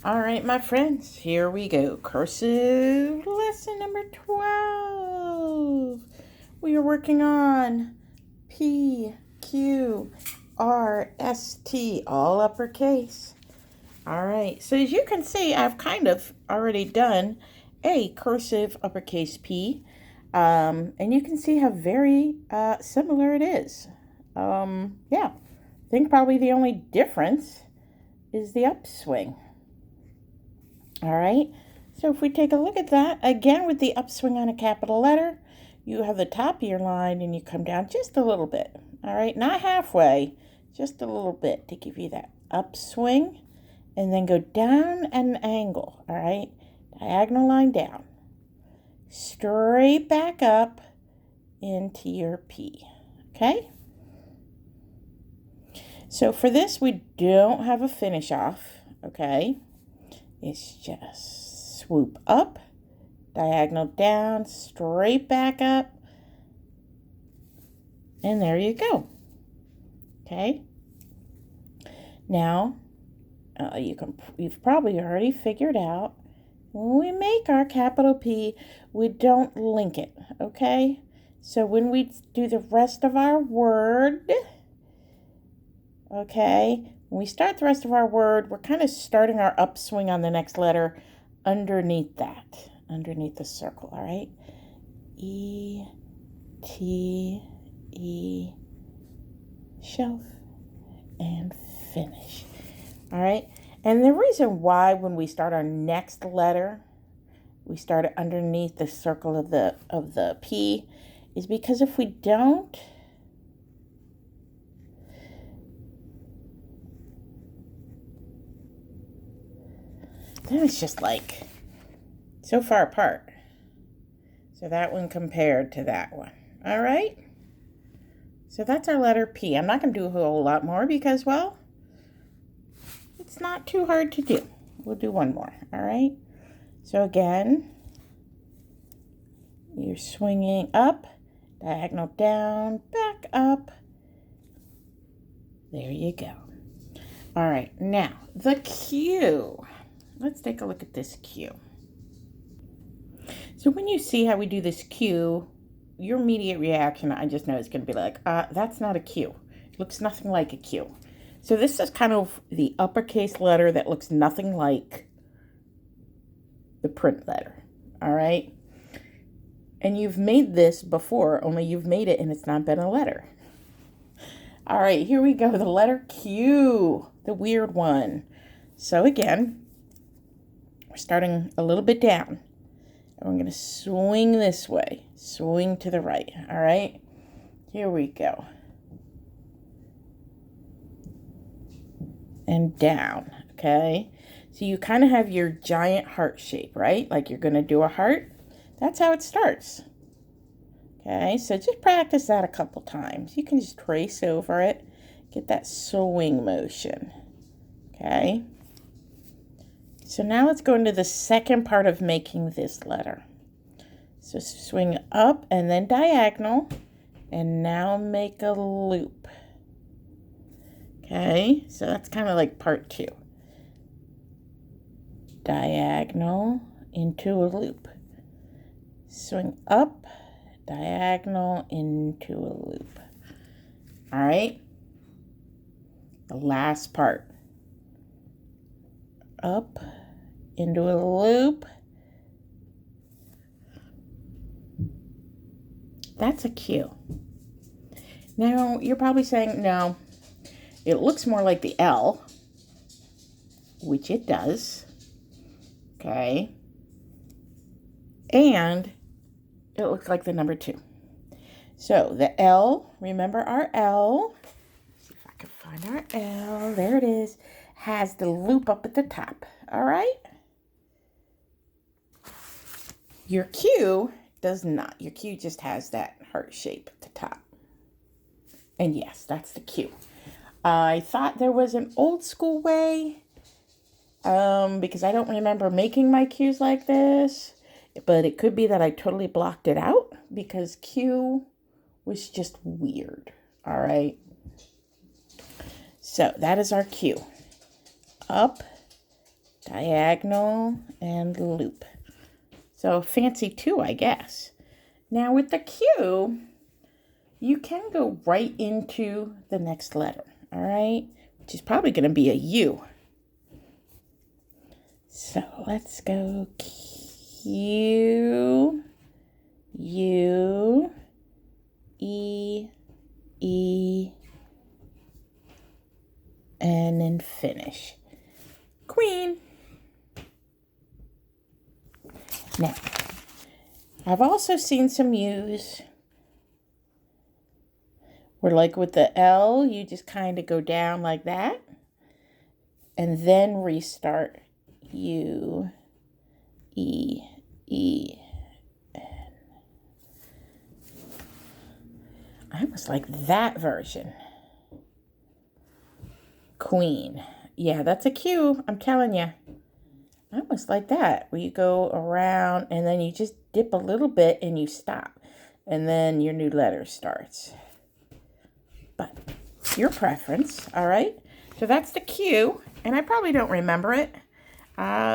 All right, my friends, here we go. Cursive lesson number 12. We are working on P, Q, R, S, T, all uppercase. All right, so as you can see, I've kind of already done a cursive uppercase P. And you can see how very similar it is. Yeah, I think probably the only difference is the upswing. All right, so if we take a look at that, again with the upswing on a capital letter, you have the top of your line and you come down just a little bit. All right, not halfway, just a little bit to give you that upswing, and then go down at an angle. All right, diagonal line down, straight back up into your P. Okay, so for this, we don't have a finish off. Okay, it's just swoop up, diagonal down, straight back up, and there you go. Okay. Now, you've probably already figured out when we make our capital P, we don't link it. Okay. So when we do the rest of our word, okay, when we start the rest of our word, we're kind of starting our upswing on the next letter underneath that, underneath the circle. All right. E, T, E, shelf, and finish. All right. And the reason why when we start our next letter, we start it underneath the circle of the P is because if we don't, then it's just like so far apart. So that one compared to that one. All right. So that's our letter P. I'm not going to do a whole lot more because, well, it's not too hard to do. We'll do one more. All right. So again, you're swinging up, diagonal down, back up. There you go. All right. Now, the Q. Let's take a look at this Q. So when you see how we do this Q, your immediate reaction, I just know, is going to be like, that's not a Q. It looks nothing like a Q. So this is kind of the uppercase letter that looks nothing like the print letter. All right. And you've made this before, only you've made it and it's not been a letter. All right, here we go. The letter Q, the weird one. So again, we're starting a little bit down. And we're going to swing this way, swing to the right. All right, here we go. And down, okay? So you kind of have your giant heart shape, right? Like you're going to do a heart. That's how it starts. Okay, so just practice that a couple times. You can just trace over it, get that swing motion. Okay. So now let's go into the second part of making this letter. So swing up and then diagonal, and now make a loop. Okay, so that's kind of like part two. Diagonal into a loop. Swing up, diagonal into a loop. All right, the last part. Up into a loop. That's a Q. Now, you're probably saying, no, it looks more like the L, which it does. Okay. And it looks like the number 2. So the L, remember our L. Let's see if I can find our L. There it is. Has the loop up at the top. All right. Your Q does not. Your Q just has that heart shape at the top. And yes, that's the Q. I thought there was an old school way because I don't remember making my Qs like this. But it could be that I totally blocked it out because Q was just weird. All right. So that is our Q. Up, diagonal, and loop. So fancy too, I guess. Now with the Q, you can go right into the next letter, all right? Which is probably going to be a U. So let's go Q, U, E, E, and then finish. Queen. Now, I've also seen some U's where, like with the L, you just kind of go down like that and then restart. U, E, E, N. I almost like that version. Queen. Yeah, that's a Q, I'm telling you. I almost like that, where you go around and then you just dip a little bit and you stop. And then your new letter starts. But your preference, all right? So that's the Q, and I probably don't remember it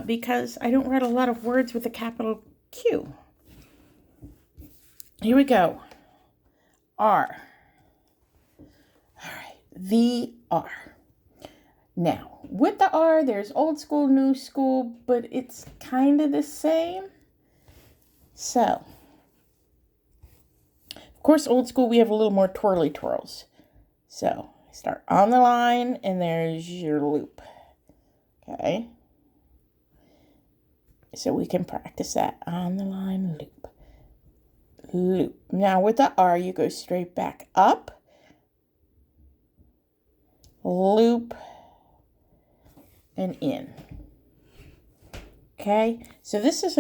because I don't write a lot of words with a capital Q. Here we go. R. All right, the R. Now, with the R, there's old school, new school, but it's kind of the same. So, of course, old school, we have a little more twirly twirls. So, start on the line, and there's your loop. Okay? So, we can practice that. On the line, loop. Loop. Now, with the R, you go straight back up. Loop. And in. Okay, so this is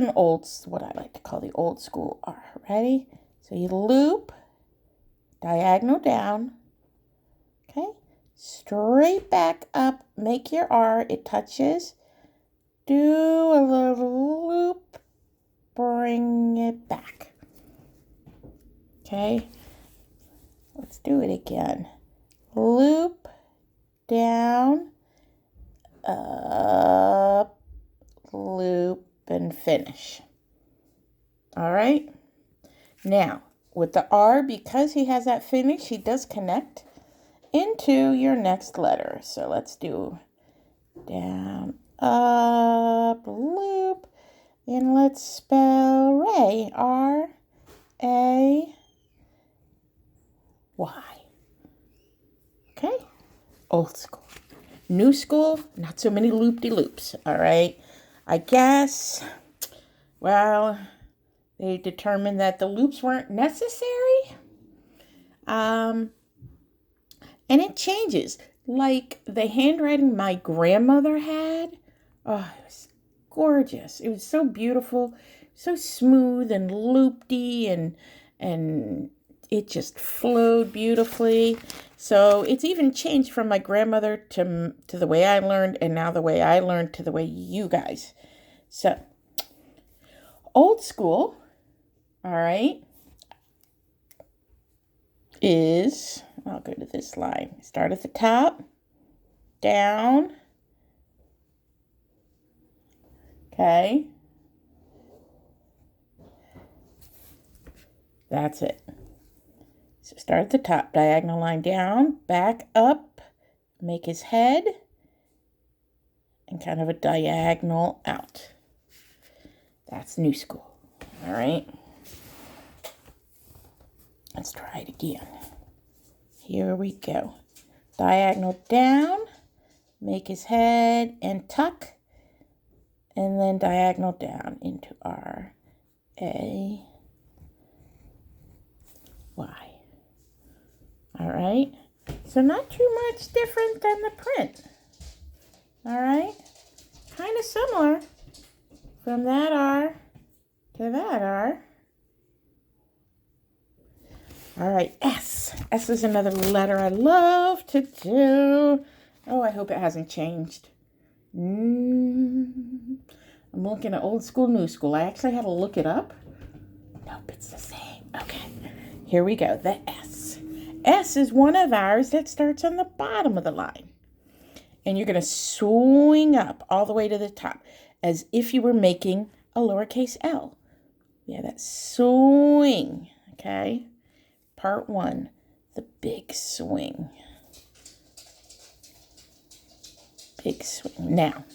what I like to call the old school R. Ready? So you loop, diagonal down, okay, straight back up, make your R, it touches, do a little loop, bring it back. Okay, let's do it again. Loop, down, up, loop, and finish. All right. Now, with the R, because he has that finish, he does connect into your next letter. So let's do down, up, loop, and let's spell Ray. R-A-Y. Okay. Old school. New school, not so many loop-de-loops, all right? I guess, well, they determined that the loops weren't necessary. And it changes. Like the handwriting my grandmother had, oh, it was gorgeous. It was so beautiful, so smooth and loopy, and it just flowed beautifully. So it's even changed from my grandmother to the way I learned, and now the way I learned to the way you guys. So, old school, all right, is, I'll go to this line. Start at the top, down, okay. That's it. So start at the top, diagonal line down, back up, make his head, and kind of a diagonal out. That's new school. All right. Let's try it again. Here we go. Diagonal down, make his head and tuck, and then diagonal down into R-A-Y. All right, so not too much different than the print. All right, kind of similar from that R to that R. All right, S. S is another letter I love to do. Oh, I hope it hasn't changed. I'm looking at old school, new school. I actually had to look it up. Nope, it's the same. Okay, here we go, the S. S is one of ours that starts on the bottom of the line. And you're going to swing up all the way to the top as if you were making a lowercase L. Yeah, that swing, okay? Part 1, the big swing. Big swing. Now,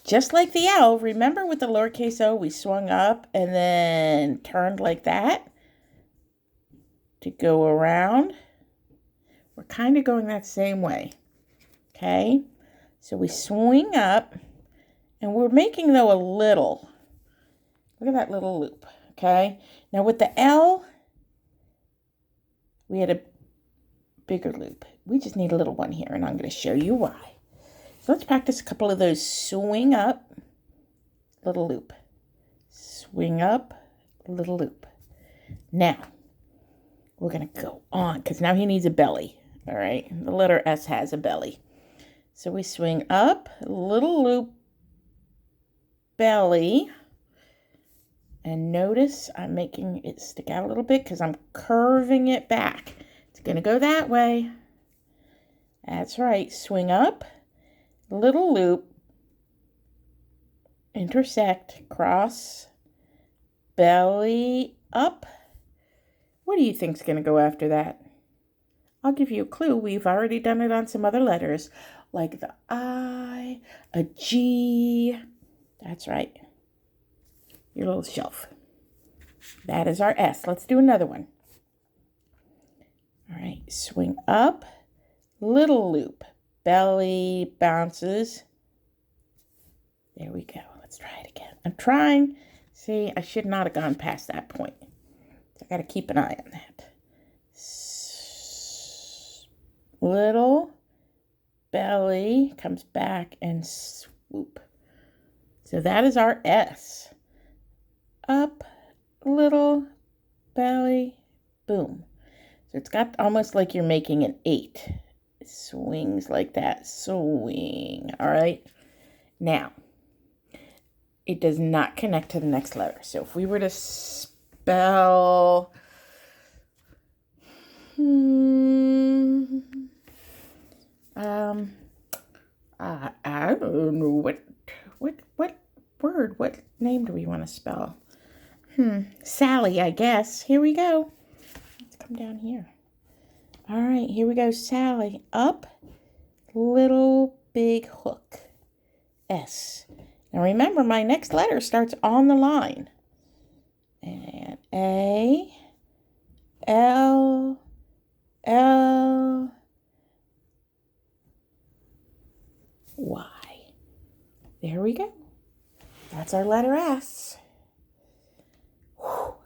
just like the L, remember with the lowercase o, we swung up and then turned like that to go around. We're kind of going that same way, okay? So we swing up, and we're making, though, a little. Look at that little loop, okay? Now with the L, we had a bigger loop. We just need a little one here, and I'm going to show you why. So let's practice a couple of those. Swing up, little loop. Swing up, little loop. Now, we're going to go on, because now he needs a belly, all right? The letter S has a belly. So we swing up, little loop, belly. And notice I'm making it stick out a little bit because I'm curving it back. It's going to go that way. That's right. Swing up, little loop, intersect, cross, belly up. What do you think's going to go after that? I'll give you a clue. We've already done it on some other letters, like the I, a G. That's right. Your little shelf. That is our S. Let's do another one. All right, swing up, little loop, belly bounces. There we go. Let's try it again. I'm trying. See, I should not have gone past that point. So I got to keep an eye on that. Little belly comes back and swoop. So that is our S. Up, little belly, boom. So it's got almost like you're making an 8. It swings like that. Swing. All right. Now, it does not connect to the next letter. So if we were to spell I don't know what word, what name do we want to spell? Sally, I guess. Here we go. Let's come down here. All right, here we go. Sally. Up, little big hook. S. Now remember, my next letter starts on the line. And A, L, L, Y. There we go. That's our letter S. Whew. All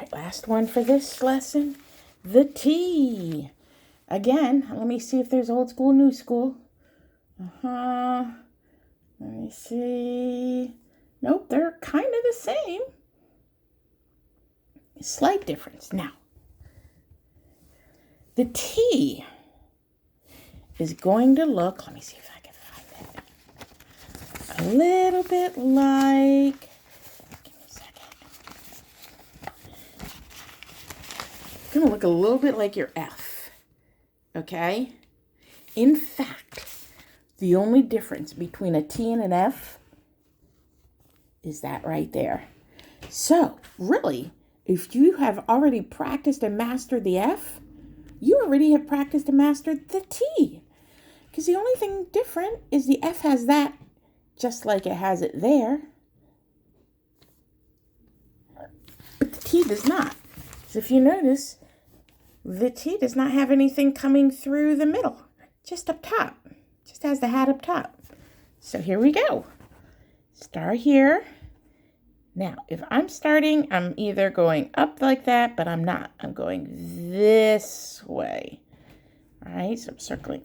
right, last one for this lesson. The T. Again, let me see if there's old school, new school. Let me see. Nope, they're kind of the same. Slight difference. Now, the T is going to look, let me see if I can find it, a little bit like, give me a second. It's going to look a little bit like your F, okay? In fact, the only difference between a T and an F is that right there. So, really, if you have already practiced and mastered the F, you already have practiced and mastered the T. Because the only thing different is the F has that just like it has it there. But the T does not. So if you notice, the T does not have anything coming through the middle. Just up top. Just has the hat up top. So here we go. Start here. Now, if I'm starting, I'm either going up like that, but I'm not. I'm going this way. All right, so I'm circling.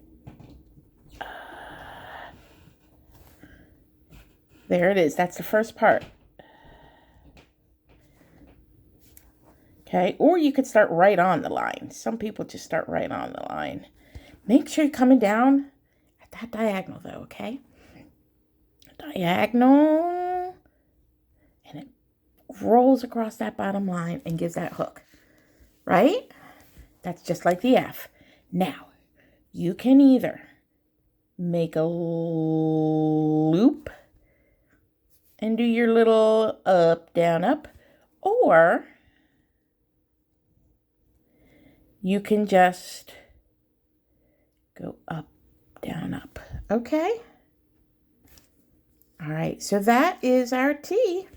There it is. That's the first part. Okay, or you could start right on the line. Some people just start right on the line. Make sure you're coming down at that diagonal, though, okay? Diagonal. And it rolls across that bottom line and gives that hook, right? That's just like the F. Now, you can either make a loop and do your little up, down, up, or you can just go up, down, up. Okay? All right, so that is our T.